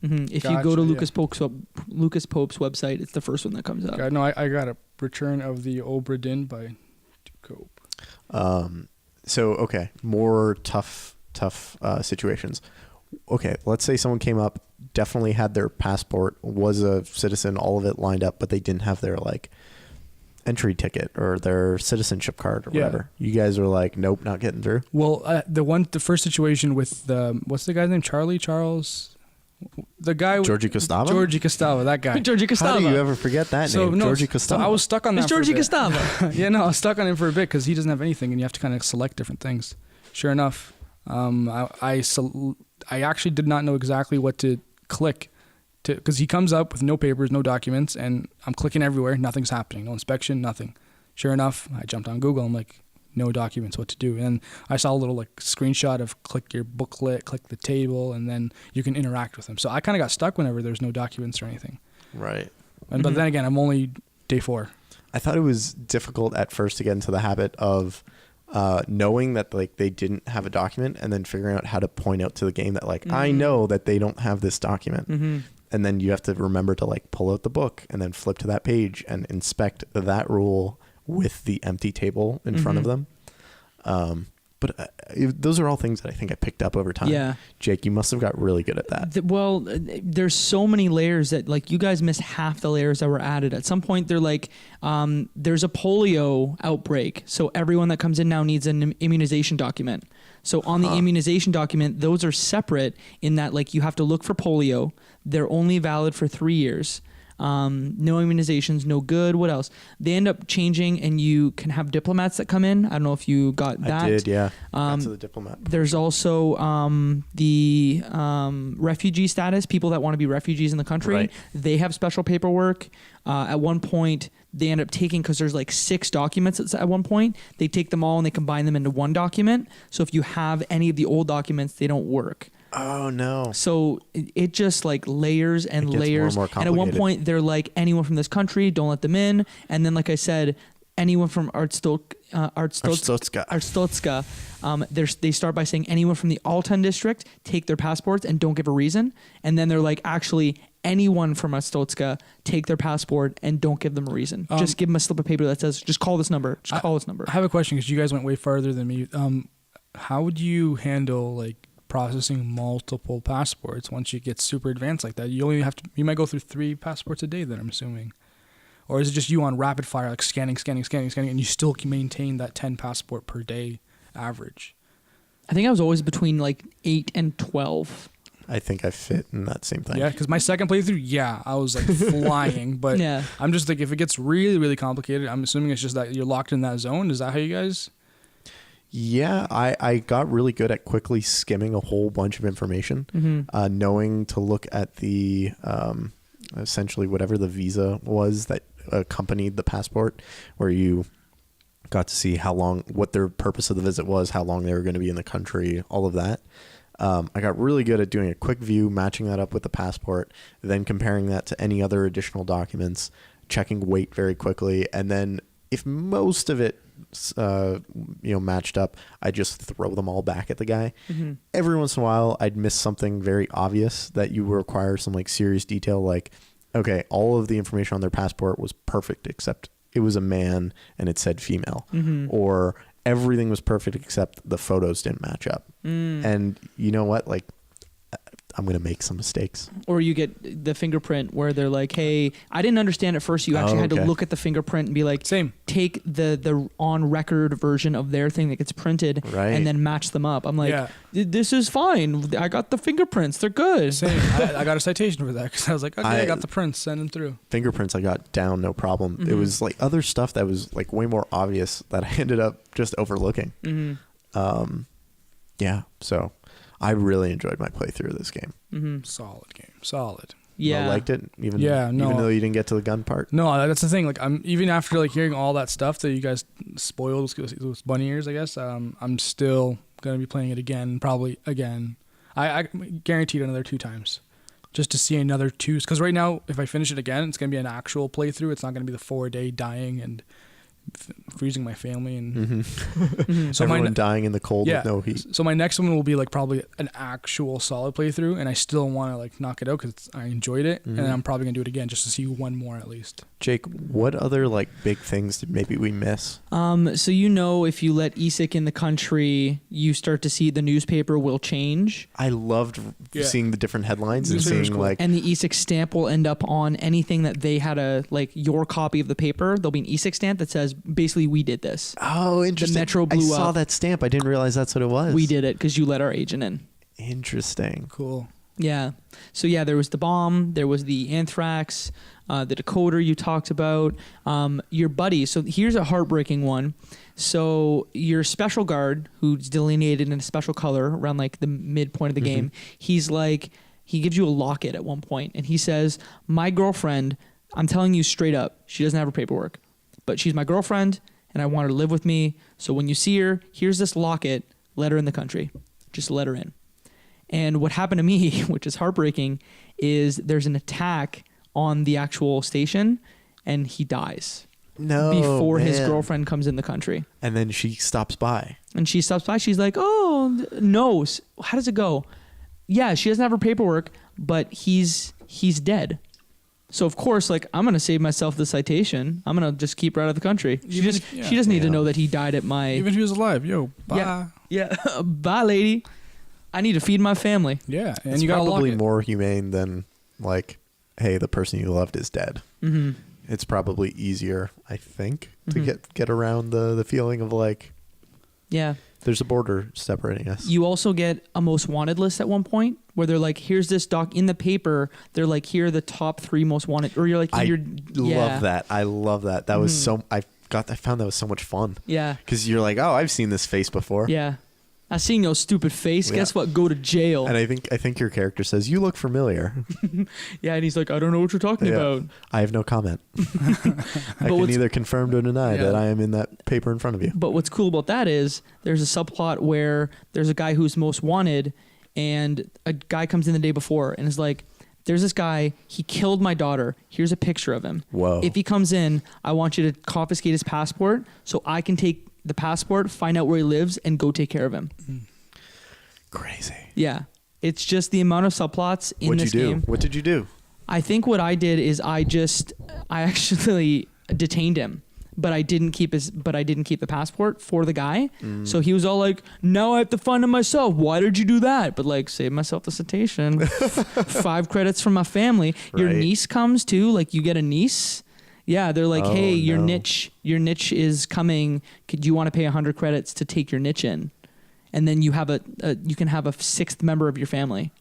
If you go to Lucas Pope's website, it's the first one that comes up. God, no, I got a Return of the Obra Dinn by Ducope. So, okay, more tough situations. Okay, let's say someone came up, definitely had their passport, was a citizen, all of it lined up, but they didn't have their like entry ticket or their citizenship card or whatever. You guys are like, nope, not getting through. Well, the first situation with what's the guy's name? Charles. The guy Jorji Costava? Jorji Costava, that guy. Jorji Costava. How do you ever forget that name? Jorji Costava. So I was stuck on that. It's for a Jorji bit. Costava. Yeah, no, I was stuck on him for a bit because he doesn't have anything, and you have to kind of select different things. Sure enough, I actually did not know exactly what to click because he comes up with no papers, no documents, and I'm clicking everywhere. Nothing's happening. No inspection, nothing. Sure enough, I jumped on Google. I'm like, no documents, what to do? And I saw a little like screenshot of click your booklet, click the table, and then you can interact with them. So I kind of got stuck whenever there's no documents or anything. Right. But then again, I'm only day 4. I thought it was difficult at first to get into the habit of knowing that like they didn't have a document and then figuring out how to point out to the game that like I know that they don't have this document. And then you have to remember to like pull out the book and then flip to that page and inspect that rule with the empty table in front of them. But those are all things that I think I picked up over time. Yeah. Jake, you must have got really good at that. There's so many layers that like you guys missed half the layers that were added. At some point, they're like, there's a polio outbreak. So everyone that comes in now needs an immunization document. So on the immunization document, those are separate in that like you have to look for polio. They're only valid for 3 years. No immunizations, no good. What else? They end up changing, and you can have diplomats that come in. I don't know if you got that. I did, yeah. That's the diplomat. There's also the refugee status, people that want to be refugees in the country. Right. They have special paperwork. At one point, they end up taking, because there's like 6 documents at one point, they take them all and they combine them into one document. So if you have any of the old documents, they don't work. Oh, no. So it just like layers and It gets layers. more and And at one point, they're like, anyone from this country, don't let them in. And then, like I said, anyone from Arstotzka, they start by saying anyone from the Altan district, take their passports and don't give a reason. And then they're like, actually, anyone from Arstotzka, take their passport and don't give them a reason. Just give them a slip of paper that says, just call this number. Just call this number. I have a question because you guys went way farther than me. How would you handle like processing multiple passports once you get super advanced like that? You might go through 3 passports a day then, I'm assuming. Or is it just you on rapid fire, like scanning, and you still can maintain that 10 passport per day average? I think I was always between like 8 and 12. I think I fit in that same thing. Yeah, because my second playthrough, I was like flying, but Yeah. I'm just like, if it gets really, really complicated, I'm assuming it's just that you're locked in that zone. Is that how you guys? Yeah, I got really good at quickly skimming a whole bunch of information, knowing to look at the essentially whatever the visa was that accompanied the passport, where you got to see how long, what their purpose of the visit was, how long they were going to be in the country, all of that. I got really good at doing a quick view, matching that up with the passport, then comparing that to any other additional documents, checking weight very quickly, and then if most of it matched up, I just throw them all back at the guy. Every once in a while I'd miss something very obvious that you require some like serious detail, like, okay, all of the information on their passport was perfect except it was a man and it said female, or everything was perfect except the photos didn't match up. And you know what, like, I'm going to make some mistakes. Or you get the fingerprint where they're like, hey, I didn't understand at first. You actually had to look at the fingerprint and be like, Same. take the on record version of their thing that gets printed and then match them up. I'm like, this is fine. I got the fingerprints. They're good. Same. I got a citation for that because I was like, okay, I got the prints, send them through. Fingerprints I got down, no problem. It was like other stuff that was like way more obvious that I ended up just overlooking. Yeah, so I really enjoyed my playthrough of this game. Solid game. Solid. Yeah. I liked it, even no. even though you didn't get to the gun part. No, that's the thing. Like, I'm even after like hearing all that stuff that you guys spoiled, those bunny ears, I guess. I'm still gonna be playing it again, probably again. I guaranteed another 2 times, just to see another 2. Because right now, if I finish it again, it's gonna be an actual playthrough. It's not gonna be the 4-day dying and freezing my family and So everyone dying in the cold with no heat. So my next one will be like probably an actual solid playthrough, and I still want to like knock it out because I enjoyed it, and I'm probably gonna do it again just to see one more at least. Jake, what other like big things did maybe we miss? So if you let EZIC in the country, you start to see the newspaper will change. I loved seeing the different headlines and seeing cool. And the EZIC stamp will end up on anything that they had your copy of the paper. There'll be an EZIC stamp that says basically we did this. Oh, interesting. The Metro blew up. I saw that stamp. I didn't realize that's what it was. We did it because you let our agent in. Interesting. Cool. Yeah. So there was the bomb. There was the anthrax, the decoder you talked about, your buddy. So here's a heartbreaking one. So your special guard, who's delineated in a special color around like the midpoint of the game, he's like, he gives you a locket at one point, and he says, my girlfriend, I'm telling you straight up, she doesn't have her paperwork, but she's my girlfriend, and I want her to live with me. So when you see her, here's this locket, let her in the country. Just let her in. And what happened to me, which is heartbreaking, is there's an attack on the actual station, and he dies. No, before man. His girlfriend comes in the country. And then she stops by. And she stops by. She's like, oh, no. How does it go? Yeah, she doesn't have her paperwork, but he's dead. So, of course, like, I'm going to save myself the citation. I'm going to just keep her out of the country. She doesn't need to know that he died at my... Even if he was alive. Yo, bye. Yeah. Bye, lady. I need to feed my family. Yeah. And it's you got probably more humane than, like, hey, the person you loved is dead. It's probably easier, I think, to get around the feeling of, like... Yeah. There's a border separating us. You also get a most wanted list at one point where they're like, here's this doc in the paper. They're like, here are the top 3 most wanted. Or you're like, love that. I love that. That was so, I found that was so much fun. Yeah. Because you're like, oh, I've seen this face before. Yeah. I seen your stupid face. Guess what? Go to jail. And I think your character says, you look familiar. Yeah, and he's like, I don't know what you're talking about. I have no comment. I can neither confirm or deny that I am in that paper in front of you. But what's cool about that is there's a subplot where there's a guy who's most wanted, and a guy comes in the day before and is like, there's this guy, he killed my daughter. Here's a picture of him. Whoa. If he comes in, I want you to confiscate his passport so I can take the passport, find out where he lives, and go take care of him. Crazy. Yeah. It's just the amount of subplots in this game. What did you do? I think what I did is I actually detained him, but I didn't keep the passport for the guy. So he was all like, now I have to find him myself. Why did you do that? But like, save myself the citation. 5 credits from my family. Right. Your niece comes too. Like, you get a niece. Yeah, they're like, hey, your niche is coming. Do you want to pay 100 credits to take your niche in? And then you have you can have a 6th member of your family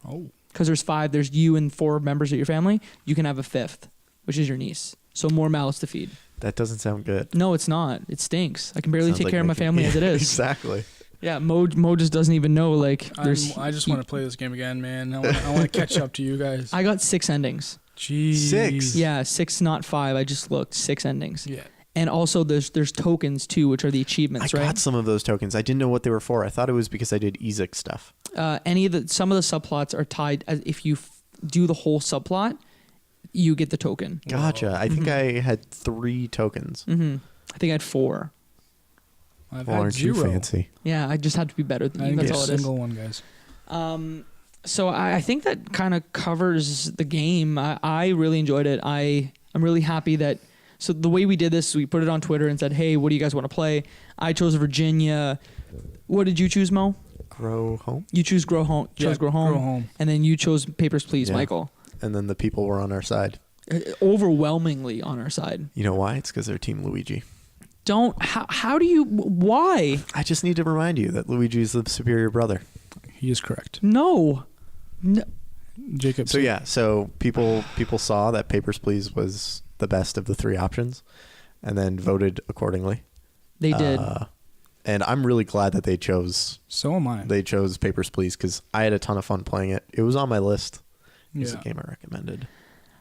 because there's 5, there's you and 4 members of your family, you can have a 5th, which is your niece. So more mouths to feed. That doesn't sound good. No, it's not. It stinks. I can barely Sounds take like care of my making- family as it is. Exactly. Yeah, Mo just doesn't even know. Like, there's. I just want to play this game again, man. I want to catch up to you guys. I got 6 endings. Jeez. 6? Yeah, 6, not 5. I just looked. 6 endings. Yeah. And also, there's tokens too, which are the achievements, I right? got some of those tokens. I didn't know what they were for. I thought it was because I did EZIC stuff. Some of the subplots are tied. If you do the whole subplot, you get the token. Gotcha. I think I had 3 tokens. Mm-hmm. I think I had 4. I've Well, had aren't 0. you fancy? Yeah, I just had to be better than I you. didn't That's get all a it is. single one, guys. So I think that kind of covers the game. I really enjoyed it. I'm really happy that. So the way we did this, we put it on Twitter and said, "Hey, what do you guys want to play?" I chose Virginia. What did you choose, Mo? Grow home? You choose Grow Home. Chose Grow Home. And then you chose Papers, Please, Yeah. Michael. And then the people were on our side. Overwhelmingly on our side. You know why? It's because they're Team Luigi. How do you? Why? I just need to remind you that Luigi is the superior brother. He is correct. No. Jacob. So yeah, so people saw that Papers, Please was the best of the 3 options and then voted accordingly. They did. And I'm really glad that they chose So am I. Papers, Please, because I had a ton of fun playing it. It was on my list. It's a Yeah. game I recommended.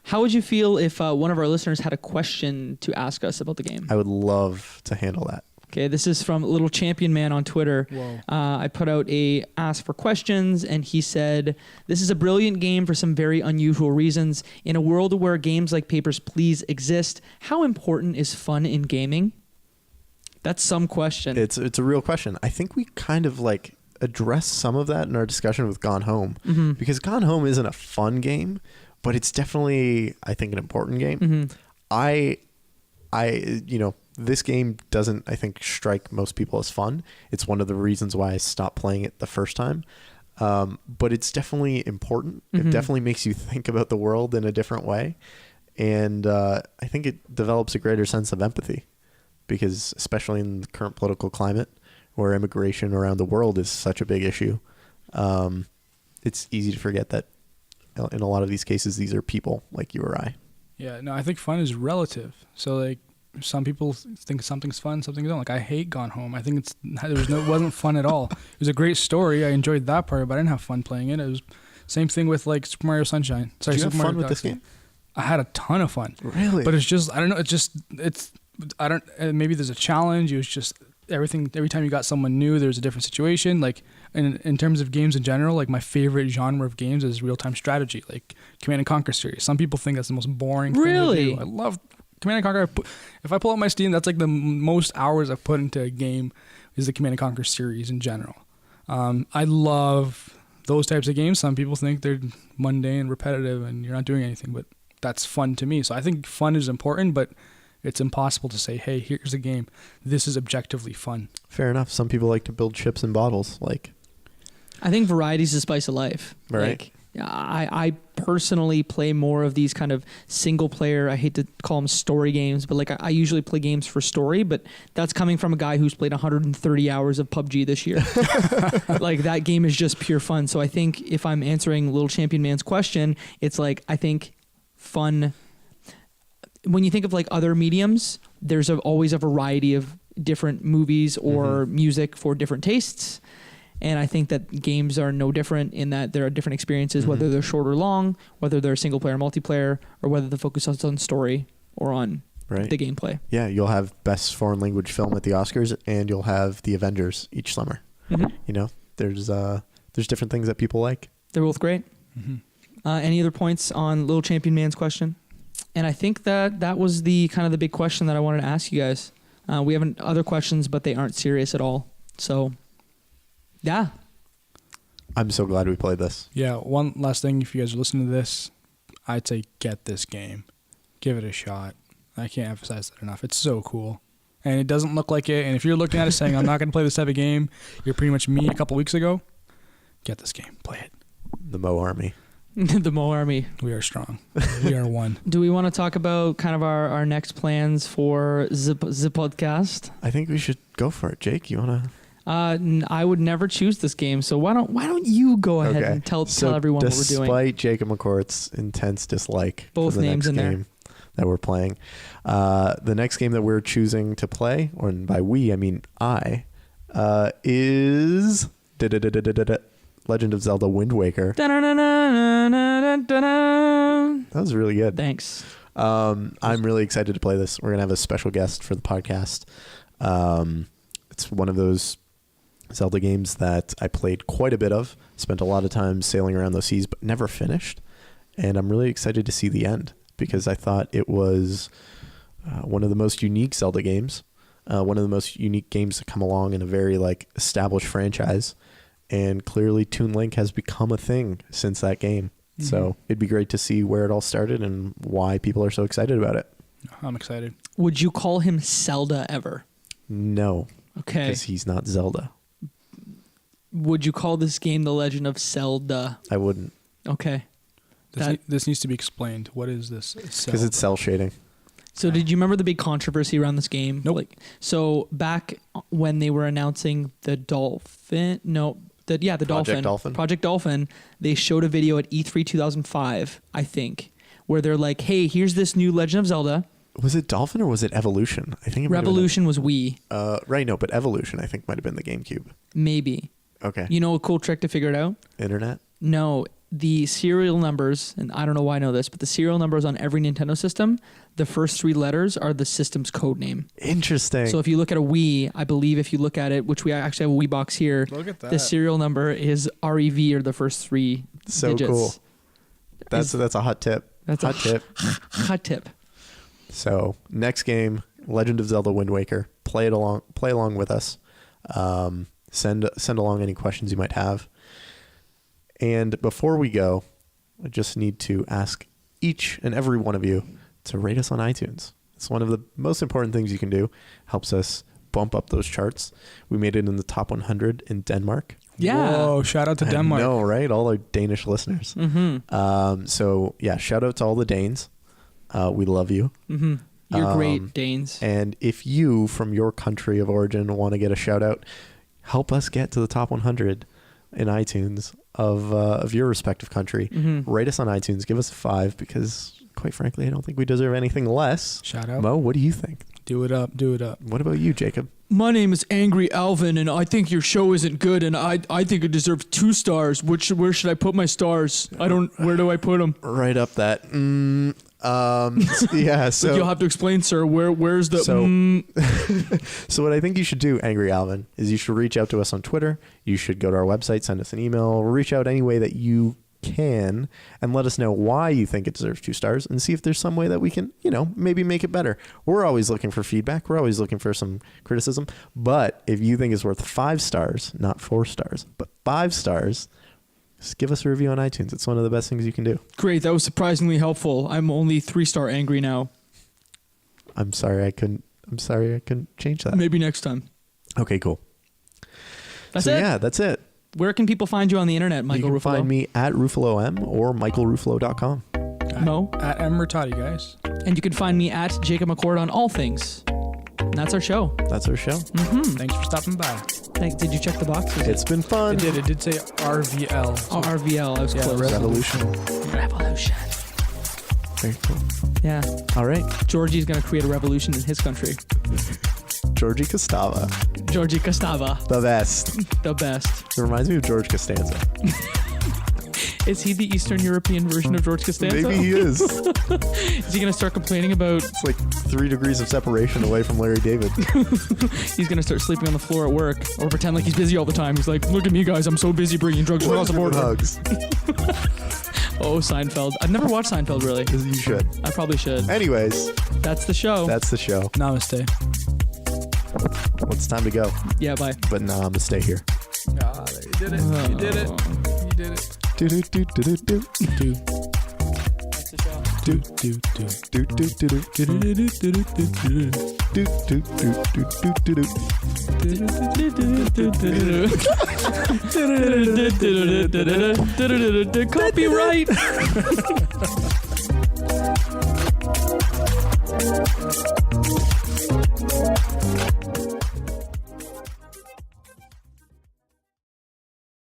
How would you feel if one of our listeners had a question to ask us about the game? I would love to handle that. Okay, this is from Little Champion Man on Twitter. Whoa. I put out a ask for questions, and he said, "This is a brilliant game for some very unusual reasons. In a world where games like Papers, Please exist, how important is fun in gaming?" That's some question. It's a real question. I think we kind of like addressed some of that in our discussion with Gone Home, because Gone Home isn't a fun game, but it's definitely, I think, an important game. I this game doesn't, I think, strike most people as fun. It's one of the reasons why I stopped playing it the first time. But it's definitely important. It definitely makes you think about the world in a different way. And I think it develops a greater sense of empathy, because especially in the current political climate where immigration around the world is such a big issue, it's easy to forget that in a lot of these cases, these are people like you or I. Yeah, no, I think fun is relative. So like, some people think something's fun, something don't. Like, I hate Gone Home. I think it wasn't fun at all. It was a great story. I enjoyed that part, but I didn't have fun playing it. It was same thing with like Super Mario Sunshine. Sorry, Did you Super have Mario fun with this Galaxy. game? I had a ton of fun. Really? But it's just, I don't know. Maybe there's a challenge. It was just every time you got someone new, there's a different situation. Like in terms of games in general, like my favorite genre of games is real-time strategy, like Command and Conquer series. Some people think that's the most boring thing Really? to do. I love Command and Conquer. If I pull up my Steam, that's like the most hours I've put into a game is the Command and Conquer series in general. I love those types of games. Some people think they're mundane and repetitive and you're not doing anything, but that's fun to me. So I think fun is important, but it's impossible to say, hey, here's a game. This is objectively fun. Fair enough. Some people like to build ships and bottles. Like, I think variety's the spice of life. Right. Like, I personally play more of these kind of single player, I hate to call them story games, but like I usually play games for story, but that's coming from a guy who's played 130 hours of PUBG this year. Like, that game is just pure fun. So I think if I'm answering Little Champion Man's question, it's like, I think fun, when you think of like other mediums, there's always a variety of different movies or music for different tastes. And I think that games are no different in that there are different experiences, whether they're short or long, whether they're single player, multiplayer, or whether the focus is on story or on the gameplay. Yeah, you'll have best foreign language film at the Oscars, and you'll have the Avengers each summer. You know, there's different things that people like. They're both great. Any other points on Little Champion Man's question? And I think that was the kind of the big question that I wanted to ask you guys. We have other questions, but they aren't serious at all. So, yeah. I'm so glad we played this. Yeah, one last thing, if you guys are listening to this, I'd say get this game. Give it a shot. I can't emphasize that enough. It's so cool. And it doesn't look like it. And if you're looking at it saying, I'm not going to play this type of game, you're pretty much me a couple weeks ago. Get this game. Play it. The Mo Army. The Mo Army. We are strong. We are one. Do we want to talk about kind of our next plans for the podcast? I think we should go for it. Jake, you want to? I would never choose this game. So why don't you go ahead and tell everyone what we're doing? Despite Jacob McCourt's intense dislike Both for the names next in game that we're playing, the next game that we're choosing to play, or by we I mean I, is Legend of Zelda Wind Waker. That was really good. Thanks. I'm really excited to play this. We're gonna have a special guest for the podcast. It's one of those Zelda games that I played quite a bit of, spent a lot of time sailing around those seas, but never finished. And I'm really excited to see the end, because I thought it was one of the most unique Zelda games, one of the most unique games to come along in a very established franchise. And clearly Toon Link has become a thing since that game. Mm-hmm. So it'd be great to see where it all started and why people are so excited about it. I'm excited. Would you call him Zelda ever? No. Okay. Because he's not Zelda. Would you call this game The Legend of Zelda? I wouldn't. Okay. This needs to be explained. What is this? Because it's cell shading. So did you remember the big controversy around this game? Nope. So back when they were announcing the Dolphin, Project Dolphin, they showed a video at E3 2005, I think, where they're like, hey, here's this new Legend of Zelda. Was it Dolphin or was it Evolution? I think it Revolution was Wii. Right, no, but Evolution I think might have been the GameCube. Maybe. Okay. You know a cool trick to figure it out? Internet? No, the serial numbers, and I don't know why I know this, but the serial numbers on every Nintendo system, the first 3 letters are the system's code name. Interesting. So if you look at a Wii, I believe if you look at it, which we actually have a Wii box here, look at that. The serial number is REV, or the first 3 so digits. Cool. That's a hot tip. That's hot tip. Hot tip. So next game, Legend of Zelda Wind Waker. Play along with us. Send along any questions you might have. And before we go, I just need to ask each and every one of you to rate us on iTunes. It's one of the most important things you can do. Helps us bump up those charts. We made it in the top 100 in Denmark. Yeah. Whoa, shout out to Denmark. I know, right? All our Danish listeners. Mm-hmm. So yeah, shout out to all the Danes. We love you. Mm-hmm. You're great, Danes. And if you, from your country of origin, want to get a shout out, help us get to the top 100 in iTunes of your respective country. Mm-hmm. Rate us on iTunes. Give us a 5, because quite frankly, I don't think we deserve anything less. Shout out. Mo, what do you think? Do it up. What about you, Jacob? My name is Angry Alvin, and I think your show isn't good, and I think it deserves 2 stars. Where should I put my stars? Where do I put them? Right up that. Yeah. So you'll have to explain, sir. Where's the? So what I think you should do, Angry Alvin, is you should reach out to us on Twitter. You should go to our website, send us an email, reach out any way that you can, and let us know why you think it deserves 2 stars, and see if there's some way that we can, maybe make it better. We're always looking for feedback. We're always looking for some criticism. But if you think it's worth 5 stars, not 4 stars, but 5 stars, just give us a review on iTunes. It's one of the best things you can do. Great. That was surprisingly helpful. I'm only 3-star angry now. I'm sorry I couldn't change that. Maybe next time. Okay, cool. That's it? Yeah, that's it. Where can people find you on the internet, Michael You can Ruffolo? find me at RuffaloM or michaelruffalo.com. Mo? At Murtadi, guys. And you can find me at Jacob McCourt on all things. And that's our show. That's our show. Mm-hmm. Thanks for stopping by. Thanks. Did you check the box? It's been fun. It did say RVL. Oh, RVL. I was close. Revolution. Revolution. Very cool. Yeah. All right. Jorji's going to create a revolution in his country. Jorji Costava. Jorji Costava. The best. The best. It reminds me of George Costanza. Is he the Eastern European version of George Costanza? Maybe he is. Is he going to start complaining about... It's like 3 degrees of separation away from Larry David. He's going to start sleeping on the floor at work, or pretend like he's busy all the time. He's like, look at me, guys. I'm so busy bringing drugs across the border. Hugs. Oh, Seinfeld. I've never watched Seinfeld, really. You should. I probably should. Anyways. That's the show. That's the show. Namaste. Well, it's time to go. Yeah, bye. But nah, I'm gonna stay here. Ah, you did it. You did it. You did it. Do do do do do do do. That's the show. Do do do Do do do do do do do do do do do do. Copyright.